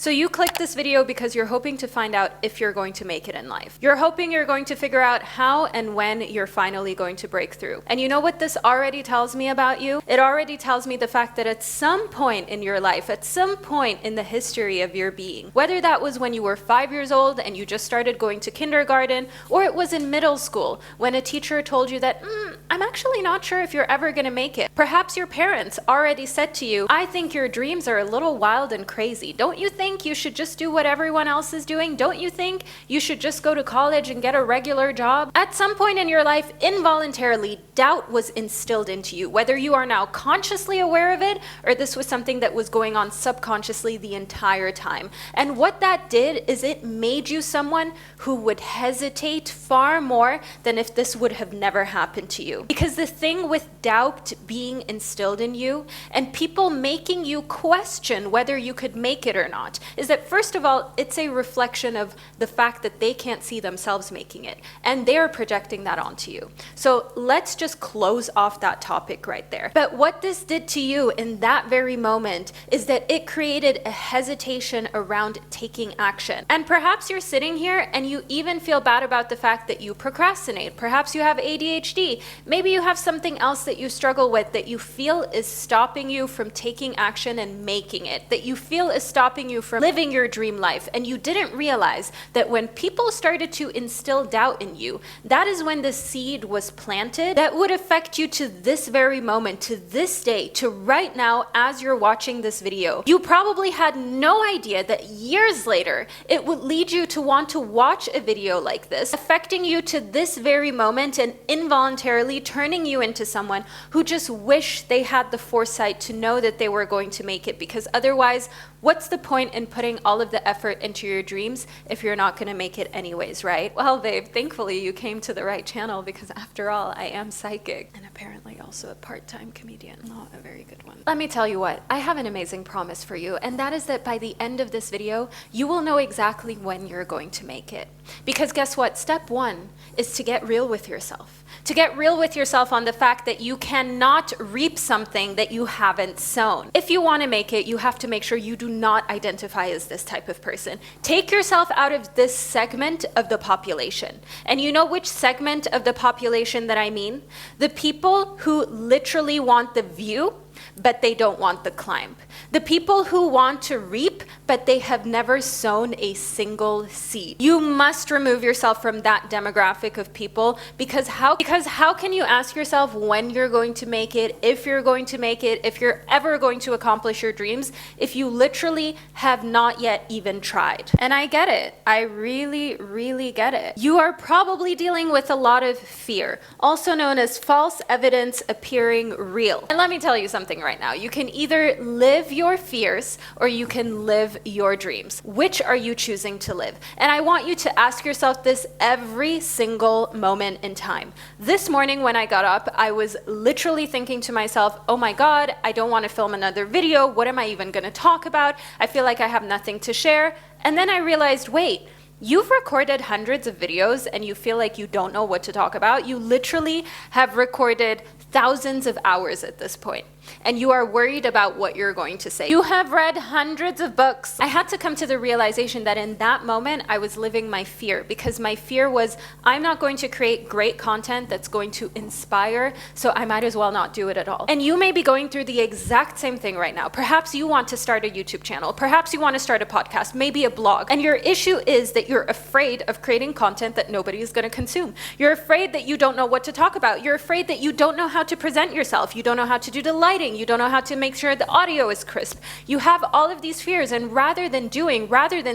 So you clicked this video because you're hoping to find out if you're going to make it in life. You're hoping you're going to figure out how and when you're finally going to break through. And you know what this already tells me about you? It already tells me the fact that at some point in your life, at some point in the history of your being, whether that was when you were 5 years old and you just started going to kindergarten, or it was in middle school when a teacher told you that, I'm actually not sure if you're ever gonna make it. Perhaps your parents already said to you, I think your dreams are a little wild and crazy. Don't you think you should just do what everyone else is doing? Don't you think you should just go to college and get a regular job? At some point in your life, involuntarily, doubt was instilled into you, whether you are now consciously aware of it or this was something that was going on subconsciously the entire time. And what that did is it made you someone who would hesitate far more than if this would have never happened to you. Because the thing with doubt being instilled in you and people making you question whether you could make it or not is that, first of all, it's a reflection of the fact that they can't see themselves making it, and they're projecting that onto you. So let's just close off that topic right there. But what this did to you in that very moment is that it created a hesitation around taking action. And perhaps you're sitting here and you even feel bad about the fact that you procrastinate. Perhaps you have ADHD. Maybe you have something else that you struggle with that you feel is stopping you from taking action and making it, that you feel is stopping you from living your dream life. And you didn't realize that when people started to instill doubt in you, that is when the seed was planted that would affect you to this very moment, to this day, to right now as you're watching this video. You probably had no idea that years later it would lead you to want to watch a video like this, affecting you to this very moment and involuntarily turning you into someone who just wished they had the foresight to know that they were going to make it, because otherwise, what's the point in putting all of the effort into your dreams if you're not going to make it anyways, right? Well, babe, thankfully you came to the right channel, because after all, I am psychic and apparently also a part-time comedian. Not a very good one. Let me tell you what, I have an amazing promise for you, and that is that by the end of this video, you will know exactly when you're going to make it. Because guess what? Step one is to get real with yourself. To get real with yourself on the fact that you cannot reap something that you haven't sown. If you want to make it, you have to make sure you do not identify as this type of person. Take yourself out of this segment of the population. And you know which segment of the population that I mean? The people who literally want the view, but they don't want the climb. The people who want to reap, but they have never sown a single seed. You must remove yourself from that demographic of people, because how can you ask yourself when you're going to make it, if you're going to make it, if you're ever going to accomplish your dreams, if you literally have not yet even tried? And I get it. I really, really get it. You are probably dealing with a lot of fear, also known as false evidence appearing real. And let me tell you something right now. You can either live your fears or you can live your dreams. Which are you choosing to live? And I want you to ask yourself this every single moment in time. This morning when I got up, I was literally thinking to myself, oh my God, I don't want to film another video. What am I even going to talk about? I feel like I have nothing to share. And then I realized, wait, you've recorded hundreds of videos and you feel like you don't know what to talk about. You literally have recorded thousands of hours at this point, and you are worried about what you're going to say. You have read hundreds of books. I had to come to the realization that in that moment, I was living my fear, because my fear was, I'm not going to create great content that's going to inspire, so I might as well not do it at all. And you may be going through the exact same thing right now. Perhaps you want to start a YouTube channel. Perhaps you want to start a podcast, maybe a blog. And your issue is that you're afraid of creating content that nobody is going to consume. You're afraid that you don't know what to talk about. You're afraid that you don't know how to present yourself. You don't know how to do the lighting. You don't know how to make sure the audio is crisp. You have all of these fears, and rather than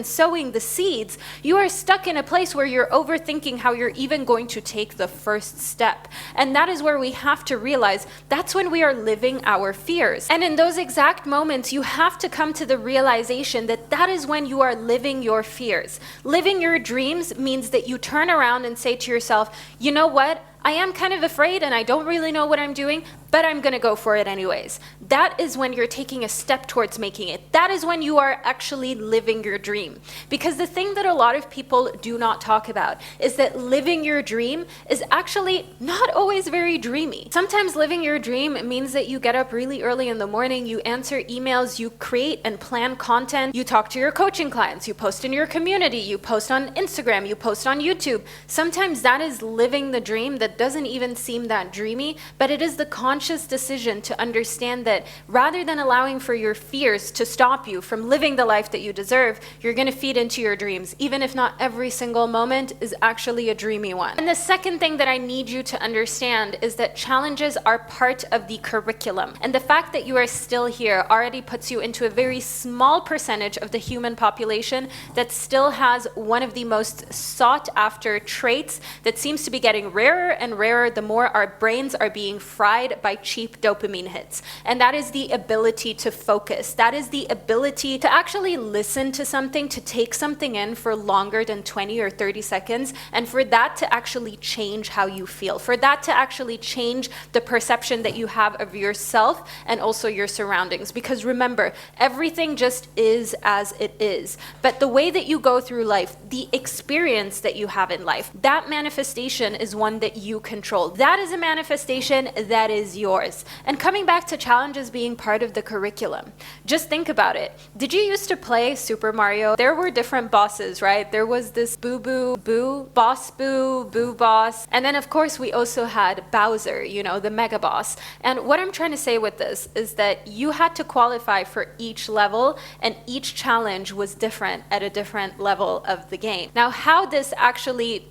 sowing the seeds, you are stuck in a place where you're overthinking how you're even going to take the first step. And that is where we have to realize that's when we are living our fears. And in those exact moments, you have to come to the realization that that is when you are living your fears. Living your dreams means that you turn around and say to yourself, you know what? I am kind of afraid and I don't really know what I'm doing, but but I'm gonna go for it anyways. That is when you're taking a step towards making it. That is when you are actually living your dream. Because the thing that a lot of people do not talk about is that living your dream is actually not always very dreamy. Sometimes living your dream means that you get up really early in the morning, you answer emails, you create and plan content, you talk to your coaching clients, you post in your community, you post on Instagram, you post on YouTube. Sometimes that is living the dream that doesn't even seem that dreamy, but it is the conscious decision to understand that rather than allowing for your fears to stop you from living the life that you deserve, you're going to feed into your dreams, even if not every single moment is actually a dreamy one. And the second thing that I need you to understand is that challenges are part of the curriculum. And the fact that you are still here already puts you into a very small percentage of the human population that still has one of the most sought after traits that seems to be getting rarer and rarer the more our brains are being fried by cheap dopamine hits. And that is the ability to focus. That is the ability to actually listen to something, to take something in for longer than 20 or 30 seconds, and for that to actually change how you feel, for that to actually change the perception that you have of yourself and also your surroundings. Because remember, everything just is as it is. But the way that you go through life, the experience that you have in life, that manifestation is one that you control. That is a manifestation that is yours. And coming back to challenges being part of the curriculum, just think about it. Did you used to play Super Mario? There were different bosses, right? There was this Boo, Boo Boss. And then of course we also had Bowser, you know, the mega boss. And what I'm trying to say with this is that you had to qualify for each level, and each challenge was different at a different level of the game. Now, how this actually...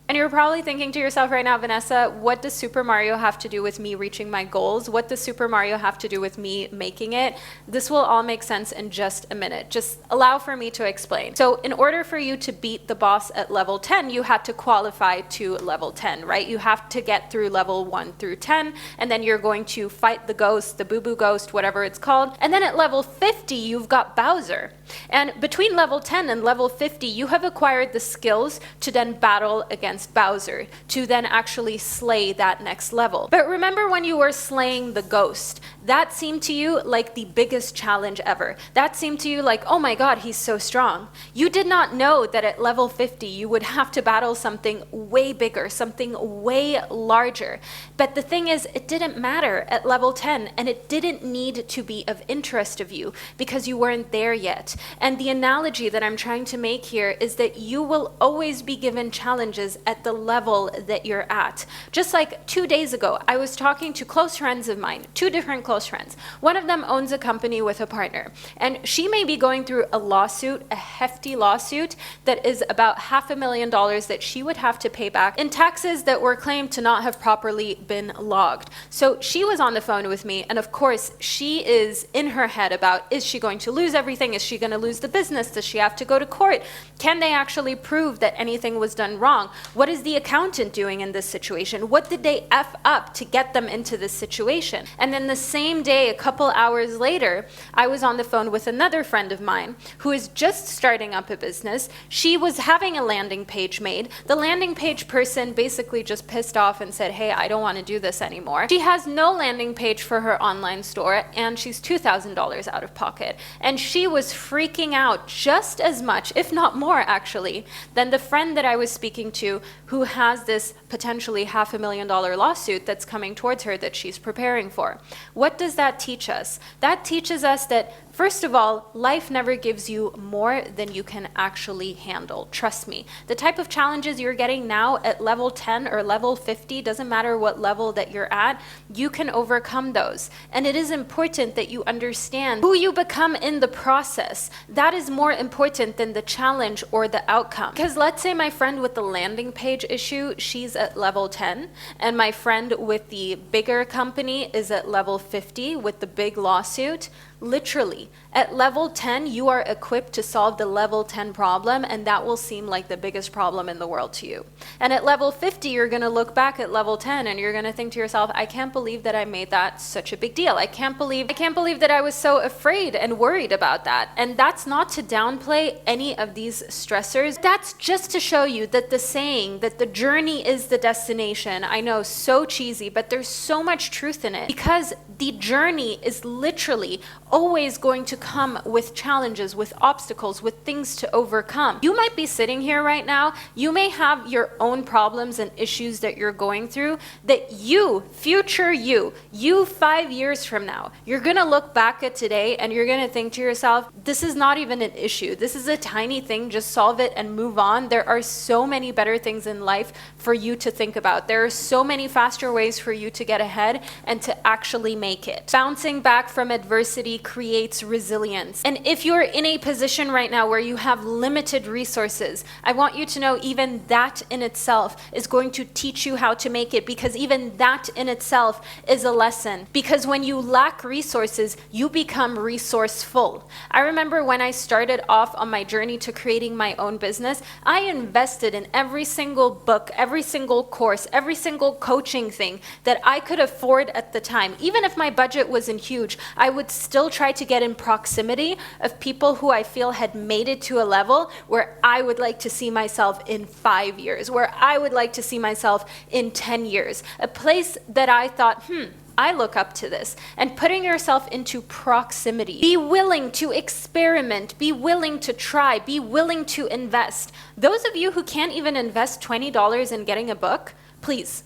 And you're probably thinking to yourself right now, Vanessa, what does Super Mario have to do with me reaching my goals? What does Super Mario have to do with me making it? This will all make sense in just a minute. Just allow for me to explain. So in order for you to beat the boss at level 10, you had to qualify to level 10, right? You have to get through level 1 through 10, and then you're going to fight the ghost, the boo-boo ghost, whatever it's called. And then at level 50, you've got Bowser. And between level 10 and level 50, you have acquired the skills to then battle against Bowser, to then actually slay that next level. But remember when you were slaying the ghost, that seemed to you like the biggest challenge ever. That seemed to you like, oh my god, he's so strong. You did not know that at level 50 you would have to battle something way bigger, something way larger. But the thing is, it didn't matter at level 10, and it didn't need to be of interest of you because you weren't there yet. And the analogy that I'm trying to make here is that you will always be given challenges at the level that you're at. Just like 2 days ago, I was talking to close friends of mine, 2 different close friends. One of them owns a company with a partner, and she may be going through a lawsuit, a hefty lawsuit that is about $500,000 that she would have to pay back in taxes that were claimed to not have properly been logged. So she was on the phone with me, and of course she is in her head about, is she going to lose everything? Is she going to lose the business? Does she have to go to court? Can they actually prove that anything was done wrong? What is the accountant doing in this situation? What did they F up to get them into this situation? And then the same day, a couple hours later, I was on the phone with another friend of mine who is just starting up a business. She was having a landing page made. The landing page person basically just pissed off and said, hey, I don't want to do this anymore. She has no landing page for her online store, and she's $2,000 out of pocket. And she was freaking out just as much, if not more actually, than the friend that I was speaking to who has this potentially $500,000 lawsuit that's coming towards her that she's preparing for. What does that teach us? That teaches us that, first of all, life never gives you more than you can actually handle. Trust me. The type of challenges you're getting now at level 10 or level 50, doesn't matter what level that you're at, you can overcome those. And it is important that you understand who you become in the process. That is more important than the challenge or the outcome. Because let's say my friend with the landing page issue, she's at level 10, and my friend with the bigger company is at level 50 with the big lawsuit. Literally, At level 10, you are equipped to solve the level 10 problem, and that will seem like the biggest problem in the world to you. And at level 50, you're going to look back at level 10 and you're going to think to yourself, I can't believe that I made that such a big deal. I can't believe that I was so afraid and worried about that. And that's not to downplay any of these stressors. That's just to show you that the saying that the journey is the destination, I know, so cheesy, but there's so much truth in it, because the journey is literally always going to come with challenges, with obstacles, with things to overcome. You might be sitting here right now, you may have your own problems and issues that you're going through, that you, future you 5 years from now, you're gonna look back at today and you're gonna think to yourself, this is not even an issue. This is a tiny thing, just solve it and move on. There are so many better things in life for you to think about. There are so many faster ways for you to get ahead and to actually make it. Bouncing back from adversity creates resilience. And if you're in a position right now where you have limited resources, I want you to know even that in itself is going to teach you how to make it, because even that in itself is a lesson. Because when you lack resources, you become resourceful. I remember when I started off on my journey to creating my own business, I invested in every single book, every single course, every single coaching thing that I could afford at the time. Even if my budget wasn't huge, I would still try to get in proximity of people who I feel had made it to a level where I would like to see myself in 5 years, where I would like to see myself in 10 years. A place that I thought, I look up to this. And putting yourself into proximity. Be willing to experiment. Be willing to try. Be willing to invest. Those of you who can't even invest $20 in getting a book, please,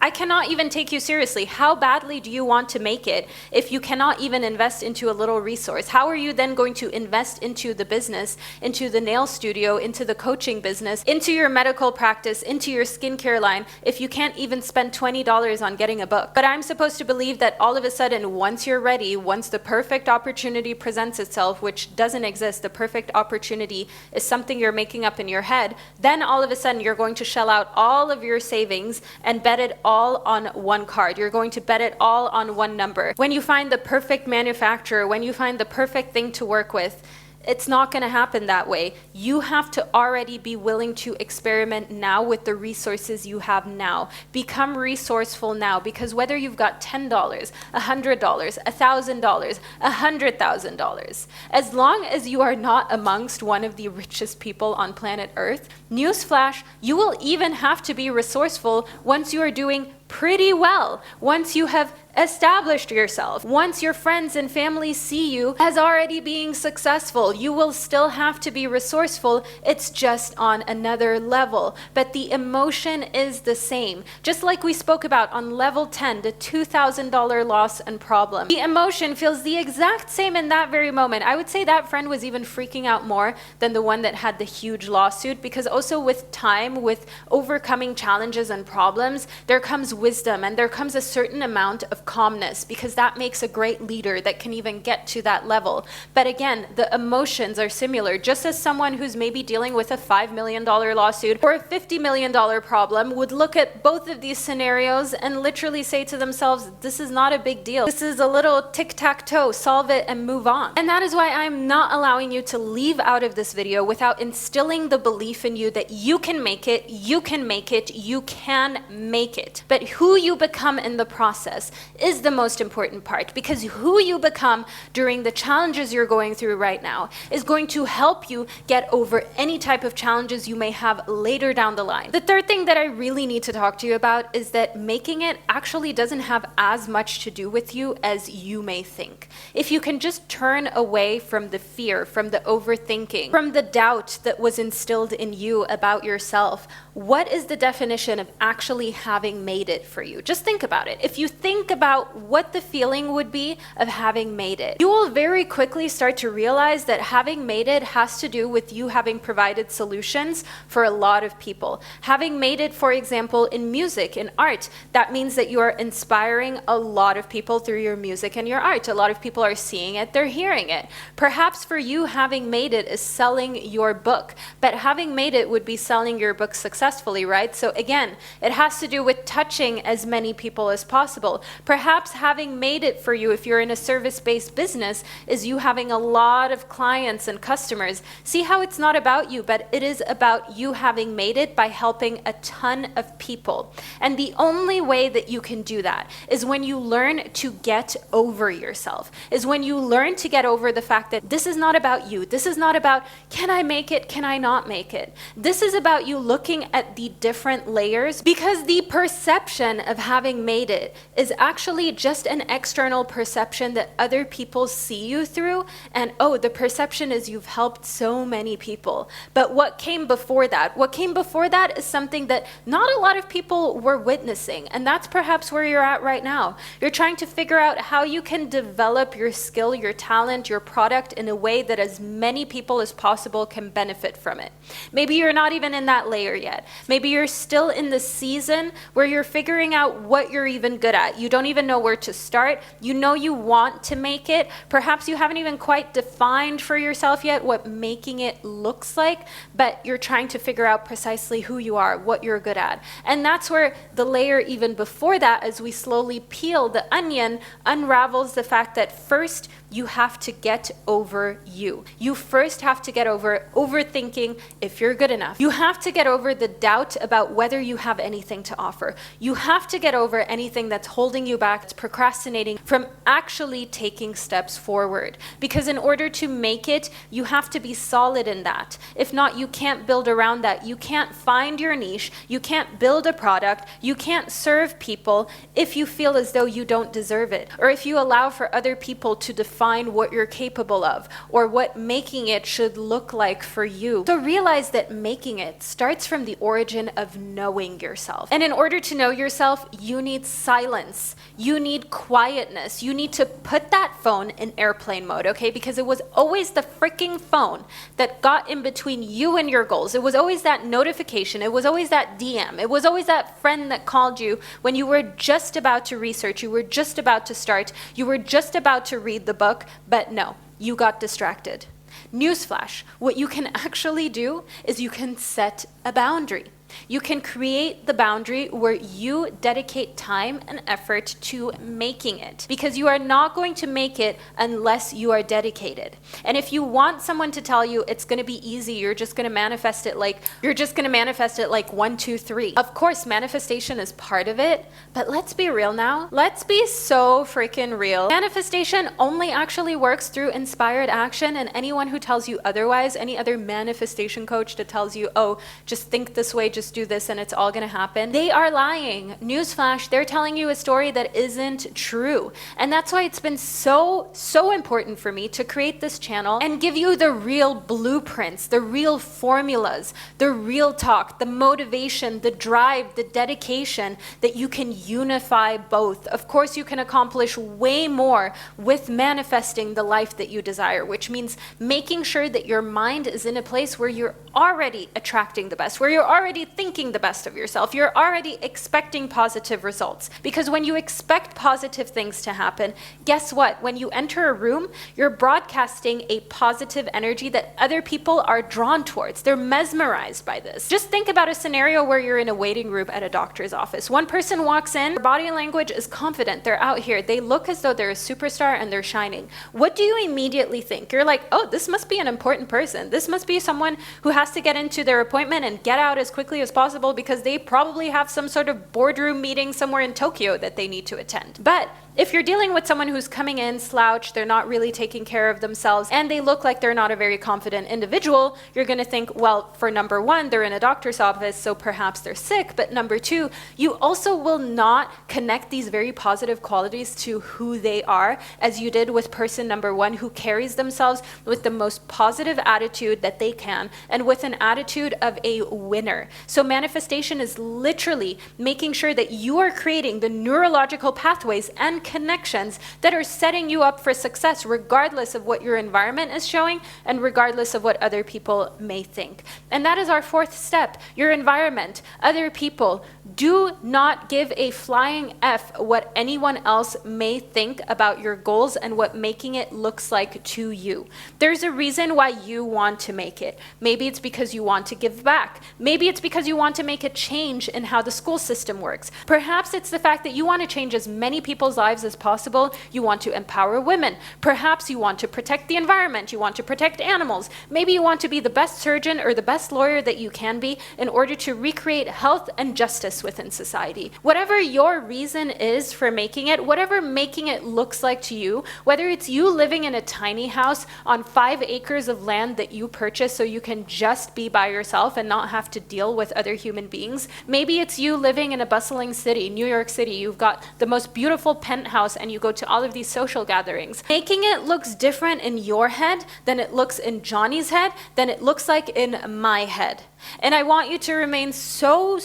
I cannot even take you seriously. How badly do you want to make it if you cannot even invest into a little resource? How are you then going to invest into the business, into the nail studio, into the coaching business, into your medical practice, into your skincare line, if you can't even spend $20 on getting a book? But I'm supposed to believe that all of a sudden, once you're ready, once the perfect opportunity presents itself, which doesn't exist, the perfect opportunity is something you're making up in your head, then all of a sudden you're going to shell out all of your savings and bet it all on one card. You're going to bet it all on one number. When you find the perfect manufacturer, when you find the perfect thing to work with, it's not going to happen that way. You have to already be willing to experiment now with the resources you have now. Become resourceful now, because whether you've got $10, $100, $1,000, $100,000, as long as you are not amongst one of the richest people on planet Earth, newsflash, you will even have to be resourceful once you are doing pretty well, once you have established yourself, once your friends and family see you as already being successful. You will still have to be resourceful. It's just on another level, but the emotion is the same. Just like we spoke about on level 10, the $2,000 loss and problem. The emotion feels the exact same in that very moment. I would say that friend was even freaking out more than the one that had the huge lawsuit, because also with time, with overcoming challenges and problems, there comes wisdom and there comes a certain amount of calmness, because that makes a great leader that can even get to that level. But again, the emotions are similar. Just as someone who's maybe dealing with a $5 million lawsuit or a $50 million problem would look at both of these scenarios and literally say to themselves, this is not a big deal. This is a little tic-tac-toe, solve it and move on. And that is why I'm not allowing you to leave out of this video without instilling the belief in you that you can make it, you can make it, you can make it. But who you become in the process is the most important part, because who you become during the challenges you're going through right now is going to help you get over any type of challenges you may have later down the line. The third thing that I really need to talk to you about is that making it actually doesn't have as much to do with you as you may think. If you can just turn away from the fear, from the overthinking, from the doubt that was instilled in you about yourself, what is the definition of actually having made it for you? Just think about it. If you think about what the feeling would be of having made it, you will very quickly start to realize that having made it has to do with you having provided solutions for a lot of people. Having made it, for example, in music, in art, that means that you are inspiring a lot of people through your music and your art. A lot of people are seeing it, they're hearing it. Perhaps for you, having made it is selling your book, but having made it would be selling your book successfully, right? So again, it has to do with touching touching as many people as possible. Perhaps having made it for you, if you're in a service-based business, is you having a lot of clients and customers. See how it's not about you, but it is about you having made it by helping a ton of people. And the only way that you can do that is when you learn to get over yourself, is when you learn to get over the fact that this is not about you. This is not about, can I make it? Can I not make it? This is about you looking at the different layers, because the perception of having made it is actually just an external perception that other people see you through. And oh, the perception is you've helped so many people. But what came before that? What came before that is something that not a lot of people were witnessing. And that's perhaps where you're at right now. You're trying to figure out how you can develop your skill, your talent, your product in a way that as many people as possible can benefit from it. Maybe you're not even in that layer yet. Maybe you're still in the season where you're figuring out what you're even good at. You don't even know where to start. You know you want to make it. Perhaps you haven't even quite defined for yourself yet what making it looks like, but you're trying to figure out precisely who you are, what you're good at. And that's where the layer even before that, as we slowly peel the onion, unravels the fact that first you have to get over you. You first have to get over overthinking if you're good enough. You have to get over the doubt about whether you have anything to offer. You have to get over anything that's holding you back, that's procrastinating from actually taking steps forward. Because in order to make it, you have to be solid in that. If not, you can't build around that. You can't find your niche. You can't build a product. You can't serve people if you feel as though you don't deserve it, or if you allow for other people to define what you're capable of, or what making it should look like for you. So realize that making it starts from the origin of knowing yourself. And in order to know yourself, you need silence. You need quietness. You need to put that phone in airplane mode, okay? Because it was always the freaking phone that got in between you and your goals. It was always that notification. It was always that DM. It was always that friend that called you when you were just about to research, you were just about to start, you were just about to read the book, but no, you got distracted. Newsflash, what you can actually do is you can set a boundary. You can create the boundary where you dedicate time and effort to making it, because you are not going to make it unless you are dedicated. And if you want someone to tell you it's going to be easy, you're just going to manifest it like 1, 2, 3. Of course, manifestation is part of it, but let's be real now. Let's be so freaking real. Manifestation only actually works through inspired action, and anyone who tells you otherwise, any other manifestation coach that tells you, oh, just think this way, just do this and it's all going to happen, they are lying. Newsflash, they're telling you a story that isn't true. And that's why it's been so important for me to create this channel and give you the real blueprints, the real formulas, the real talk, the motivation, the drive, the dedication that you can unify both. Of course, you can accomplish way more with manifesting the life that you desire, which means making sure that your mind is in a place where you're already attracting the best, where you're already thinking the best of yourself, you're already expecting positive results. Because when you expect positive things to happen, guess what? When you enter a room, you're broadcasting a positive energy that other people are drawn towards. They're mesmerized by this. Just think about a scenario where you're in a waiting room at a doctor's office. One person walks in, their body language is confident, they're out here, they look as though they're a superstar and they're shining. What do you immediately think? You're like, oh, this must be an important person. This must be someone who has to get into their appointment and get out as quickly as possible because they probably have some sort of boardroom meeting somewhere in Tokyo that they need to attend. But if you're dealing with someone who's coming in slouched, they're not really taking care of themselves, and they look like they're not a very confident individual, you're going to think, well, for number one, they're in a doctor's office, so perhaps they're sick. But number two, you also will not connect these very positive qualities to who they are, as you did with person number one, who carries themselves with the most positive attitude that they can, and with an attitude of a winner. So manifestation is literally making sure that you are creating the neurological pathways and and connections that are setting you up for success regardless of what your environment is showing and regardless of what other people may think. And that is our fourth step. Your environment, other people. Do not give a flying F what anyone else may think about your goals and what making it looks like to you. There's a reason why you want to make it. Maybe it's because you want to give back. Maybe it's because you want to make a change in how the school system works. Perhaps it's the fact that you want to change as many people's lives as possible. You want to empower women. Perhaps you want to protect the environment. You want to protect animals. Maybe you want to be the best surgeon or the best lawyer that you can be in order to recreate health and justice within society. Whatever your reason is for making it, whatever making it looks like to you, whether it's you living in a tiny house on 5 acres of land that you purchase so you can just be by yourself and not have to deal with other human beings. Maybe it's you living in a bustling city, New York City. You've got the most beautiful penthouse and you go to all of these social gatherings. Making it looks different in your head than it looks in Johnny's head, than it looks like in my head. And I want you to remain so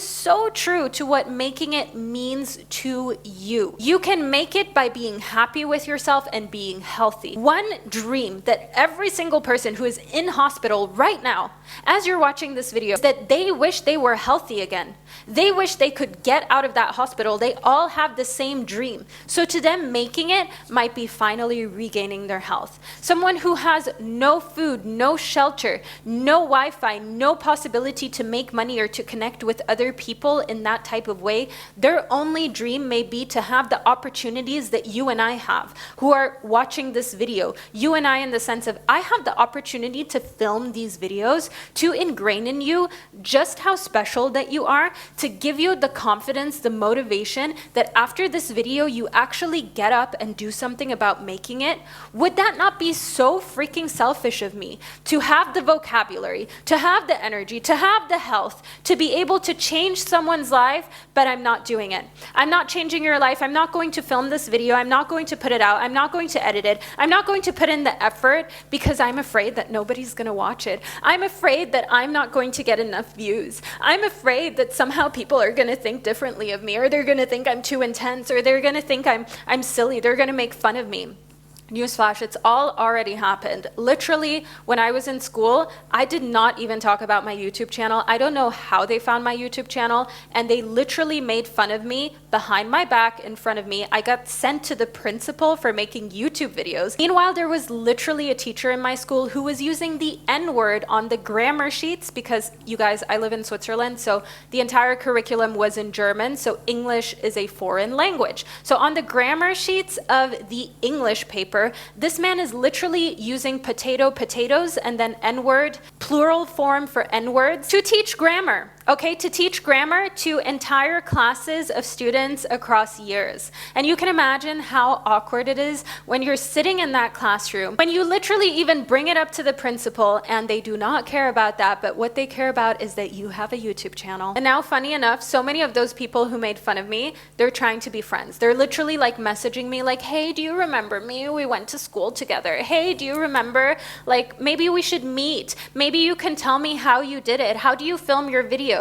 true to what making it means to you. You can make it by being happy with yourself and being healthy. One dream that every single person who is in hospital right now, as you're watching this video, is that they wish they were healthy again. They wish they could get out of that hospital. They all have the same dream. So to them, making it might be finally regaining their health. Someone who has no food, no shelter, no Wi-Fi, no possibility to make money or to connect with other people in that type of way, their only dream may be to have the opportunities that you and I have, who are watching this video. You and I in the sense of, I have the opportunity to film these videos to ingrain in you just how special that you are, to give you the confidence, the motivation that after this video you actually get up and do something about making it. Would that not be so freaking selfish of me to have the vocabulary, to have the energy, to have the health, to be able to change someone's life, but I'm not doing it. I'm not changing your life. I'm not going to film this video. I'm not going to put it out. I'm not going to edit it. I'm not going to put in the effort because I'm afraid that nobody's going to watch it. I'm afraid that I'm not going to get enough views. I'm afraid that somehow people are going to think differently of me, or they're going to think I'm too intense, or they're going to think I'm silly. They're going to make fun of me. Newsflash, it's all already happened. Literally, when I was in school, I did not even talk about my YouTube channel. I don't know how they found my YouTube channel, and they literally made fun of me behind my back in front of me. I got sent to the principal for making YouTube videos. Meanwhile, there was literally a teacher in my school who was using the N-word on the grammar sheets because, you guys, I live in Switzerland, so the entire curriculum was in German, so English is a foreign language. So on the grammar sheets of the English paper, this man is literally using potatoes and then N-word, plural form for N-words, to teach grammar. Okay, to teach grammar to entire classes of students across years. And you can imagine how awkward it is when you're sitting in that classroom, when you literally even bring it up to the principal and they do not care about that, but what they care about is that you have a YouTube channel. And now, funny enough, so many of those people who made fun of me, they're trying to be friends. They're literally like messaging me like, hey, do you remember me? We went to school together. Hey, do you remember? Like, maybe we should meet. Maybe you can tell me how you did it. How do you film your videos?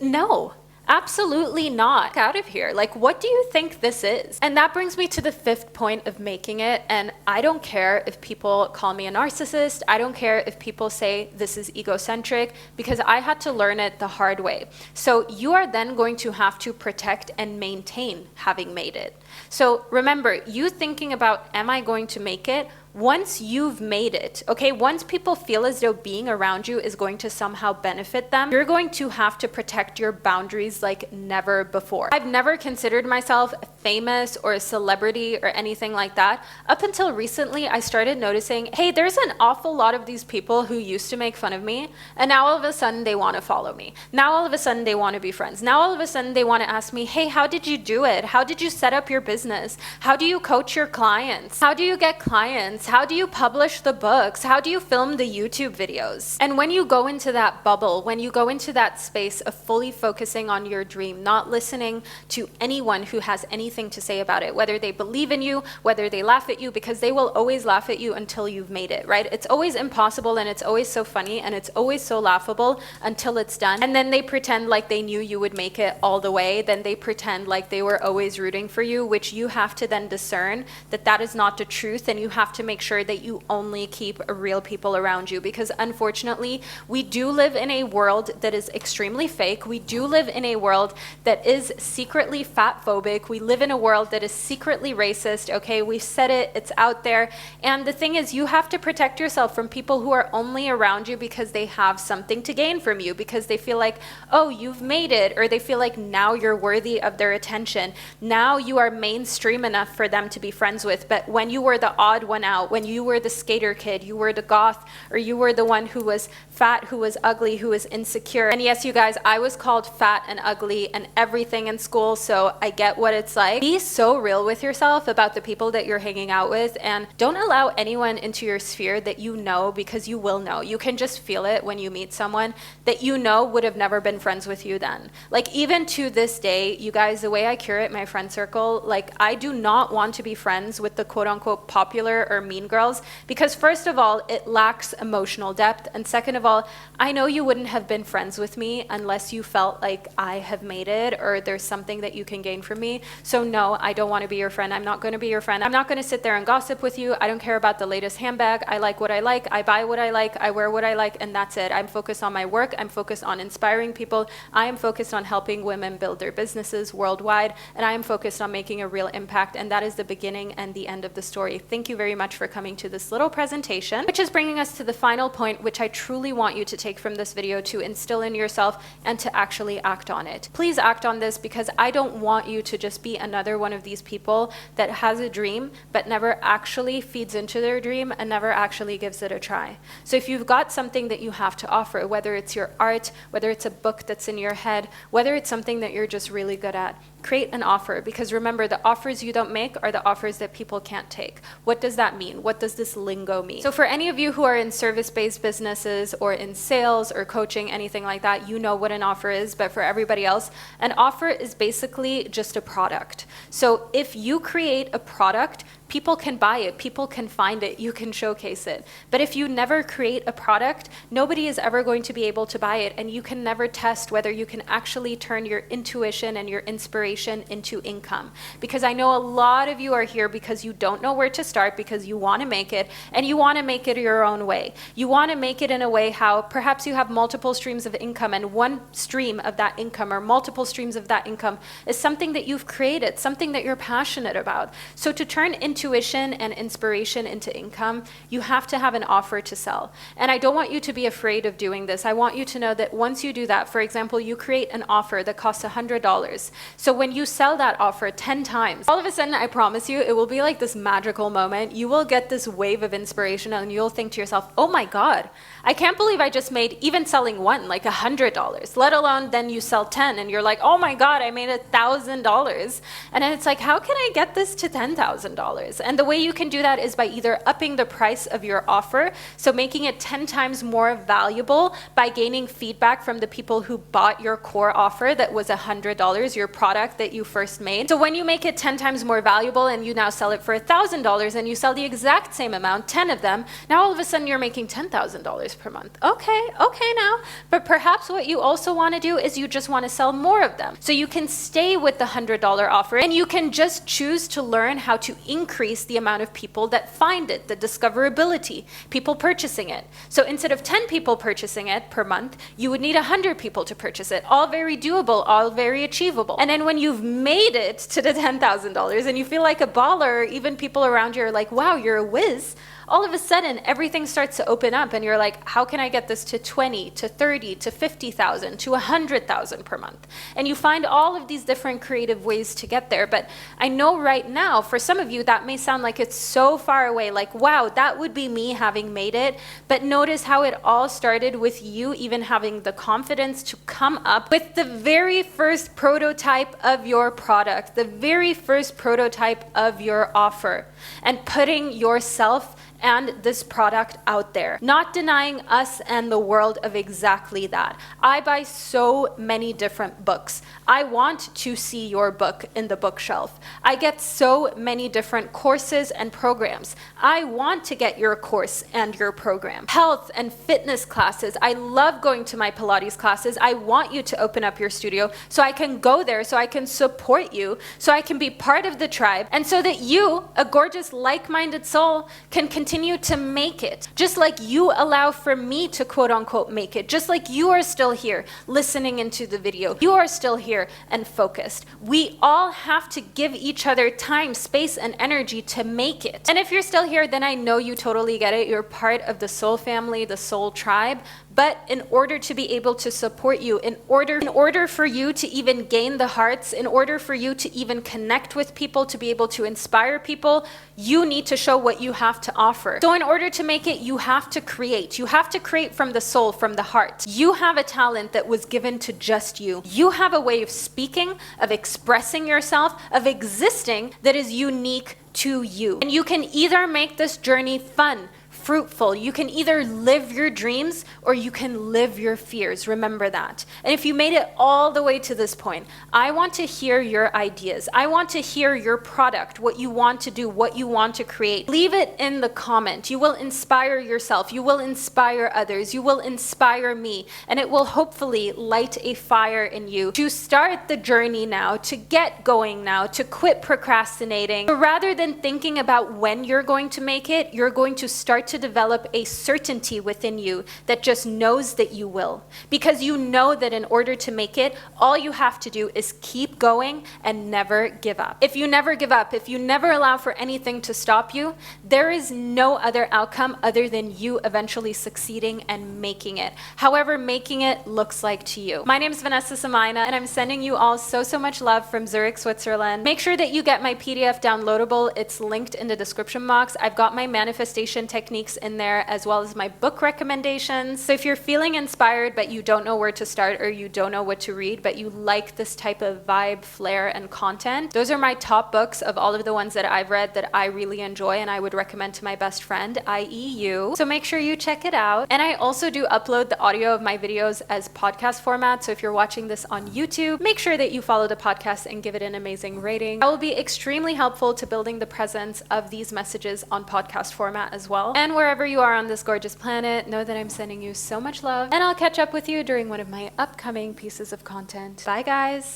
No, absolutely not. Get out of here. Like, what do you think this is? And that brings me to the fifth point of making it. And I don't care if people call me a narcissist. I don't care if people say this is egocentric, because I had to learn it the hard way. So you are then going to have to protect and maintain having made it. So remember, you thinking about, am I going to make it? Once you've made it, okay, once people feel as though being around you is going to somehow benefit them, you're going to have to protect your boundaries like never before. I've never considered myself famous or a celebrity or anything like that. Up until recently, I started noticing, hey, there's an awful lot of these people who used to make fun of me, and now all of a sudden they want to follow me. Now all of a sudden they want to be friends. Now all of a sudden they want to ask me, hey, how did you do it? How did you set up your business? How do you coach your clients? How do you get clients? clients? How do you publish the books? How do you film the YouTube videos? And when you go into that bubble, when you go into that space of fully focusing on your dream, not listening to anyone who has anything to say about it, whether they believe in you, whether they laugh at you, because they will always laugh at you until you've made it, right? It's always impossible, and it's always so funny, and it's always so laughable until it's done. And then they pretend like they knew you would make it all the way. Then they pretend like they were always rooting for you, which you have to then discern that that is not the truth, and you have to make sure that you only keep real people around you, because unfortunately we do live in a world that is extremely fake. We do live in a world that is secretly fat phobic. We live in a world that is secretly racist. Okay, we've said it, it's out there. And the thing is, you have to protect yourself from people who are only around you because they have something to gain from you, because they feel like, oh, you've made it, or they feel like now you're worthy of their attention. Now you are mainstream enough for them to be friends with. But when you were the odd one out, when you were the skater kid, you were the goth, or you were the one who was fat, who was ugly, who was insecure. And yes, you guys, I was called fat and ugly and everything in school, so I get what it's like. Be so real with yourself about the people that you're hanging out with, and don't allow anyone into your sphere that you know, because you will know. You can just feel it when you meet someone that you know would have never been friends with you then. Like, even to this day, you guys, the way I curate my friend circle, like, I do not want to be friends with the quote-unquote popular or mean girls, because first of all, it lacks emotional depth, and second of all, I know you wouldn't have been friends with me unless you felt like I have made it, or there's something that you can gain from me. So no, I don't want to be your friend. I'm not going to be your friend. I'm not going to sit there and gossip with you. I don't care about the latest handbag. I like what I like. I buy what I like. I wear what I like, and that's it. I'm focused on my work. I'm focused on inspiring people. I am focused on helping women build their businesses worldwide, and I am focused on making a real impact, and that is the beginning and the end of the story. Thank you very much for coming to this little presentation, which is bringing us to the final point, which I truly want you to take from this video to instill in yourself and to actually act on it. Please act on this, because I don't want you to just be another one of these people that has a dream but never actually feeds into their dream and never actually gives it a try. So if you've got something that you have to offer, whether it's your art, whether it's a book that's in your head, whether it's something that you're just really good at, create an offer, because remember, the offers you don't make are the offers that people can't take. What does that mean? What does this lingo mean? So for any of you who are in service-based businesses or in sales or coaching, anything like that, you know what an offer is. But for everybody else, an offer is basically just a product. So if you create a product, people can buy it, people can find it, you can showcase it. But if you never create a product, nobody is ever going to be able to buy it, and you can never test whether you can actually turn your intuition and your inspiration into income. Because I know a lot of you are here because you don't know where to start, because you want to make it, and you want to make it your own way. You want to make it in a way how perhaps you have multiple streams of income, and one stream of that income or multiple streams of that income is something that you've created, something that you're passionate about. So to turn intuition and inspiration into income, you have to have an offer to sell. And I don't want you to be afraid of doing this. I want you to know that once you do that, for example, you create an offer that costs $100. So when you sell that offer 10 times, all of a sudden, I promise you, it will be like this magical moment. You will get this wave of inspiration, and you'll think to yourself, oh my God, I can't believe I just made, even selling one, like $100, let alone then you sell 10 and you're like, oh my God, I made $1,000. And then it's like, how can I get this to $10,000? And the way you can do that is by either upping the price of your offer, so making it 10 times more valuable by gaining feedback from the people who bought your core offer that was $100, your product that you first made. So when you make it 10 times more valuable and you now sell it for $1,000 and you sell the exact same amount, 10 of them, now all of a sudden you're making $10,000 per month. Okay now. But perhaps what you also want to do is you just want to sell more of them. So you can stay with the $100 offer, and you can just choose to learn how to increase the amount of people that find it, the discoverability, people purchasing it. So instead of 10 people purchasing it per month, you would need 100 people to purchase it. All very doable, all very achievable. And then when you've made it to the $10,000 and you feel like a baller, or even people around you are like, wow, you're a whiz, all of a sudden everything starts to open up, and you're like, how can I get this to 20, to 30, to 50,000, to 100,000 per month? And you find all of these different creative ways to get there. But I know right now, for some of you, that may sound like it's so far away, like, wow, that would be me having made it. But notice how it all started with you even having the confidence to come up with the very first prototype of your product, the very first prototype of your offer, and putting yourself and this product out there, not denying us and the world of exactly that. I buy so many different books. I want to see your book in the bookshelf. I get so many different courses and programs. I want to get your course and your program. Health and fitness classes. I love going to my Pilates classes. I want you to open up your studio so I can go there, so I can support you, so I can be part of the tribe, and so that you, a gorgeous, like-minded soul, can continue to make it. Just like you allow for me to quote unquote make it. Just like you are still here listening into the video. You are still here and focused. We all have to give each other time, space, and energy to make it. And if you're still here, then I know you totally get it. You're part of the soul family, the soul tribe. But in order to be able to support you, in order for you to even gain the hearts, in order for you to even connect with people, to be able to inspire people, you need to show what you have to offer. So in order to make it, you have to create. You have to create from the soul, from the heart. You have a talent that was given to just you. You have a way of speaking, of expressing yourself, of existing that is unique to you. And you can either make this journey fun, fruitful. You can either live your dreams or you can live your fears. Remember that. And if you made it all the way to this point, I want to hear your ideas. I want to hear your product, what you want to do, what you want to create. Leave it in the comment. You will inspire yourself. You will inspire others. You will inspire me. And it will hopefully light a fire in you to start the journey now, to get going now, to quit procrastinating. So rather than thinking about when you're going to make it, you're going to start to develop a certainty within you that just knows that you will. Because you know that in order to make it, all you have to do is keep going and never give up. If you never give up, if you never allow for anything to stop you, there is no other outcome other than you eventually succeeding and making it. However making it looks like to you. My name is Vanessa Samaina, and I'm sending you all so much love from Zurich, Switzerland. Make sure that you get my PDF downloadable. It's linked in the description box. I've got my manifestation techniques in there, as well as my book recommendations. So if you're feeling inspired but you don't know where to start, or you don't know what to read, but you like this type of vibe, flair, and content, those are my top books of all of the ones that I've read that I really enjoy and I would recommend to my best friend, i.e. you. So make sure you check it out. And I also do upload the audio of my videos as podcast format. So if you're watching this on YouTube, make sure that you follow the podcast and give it an amazing rating. That will be extremely helpful to building the presence of these messages on podcast format as well. And wherever you are on this gorgeous planet, know that I'm sending you so much love, and I'll catch up with you during one of my upcoming pieces of content. Bye guys!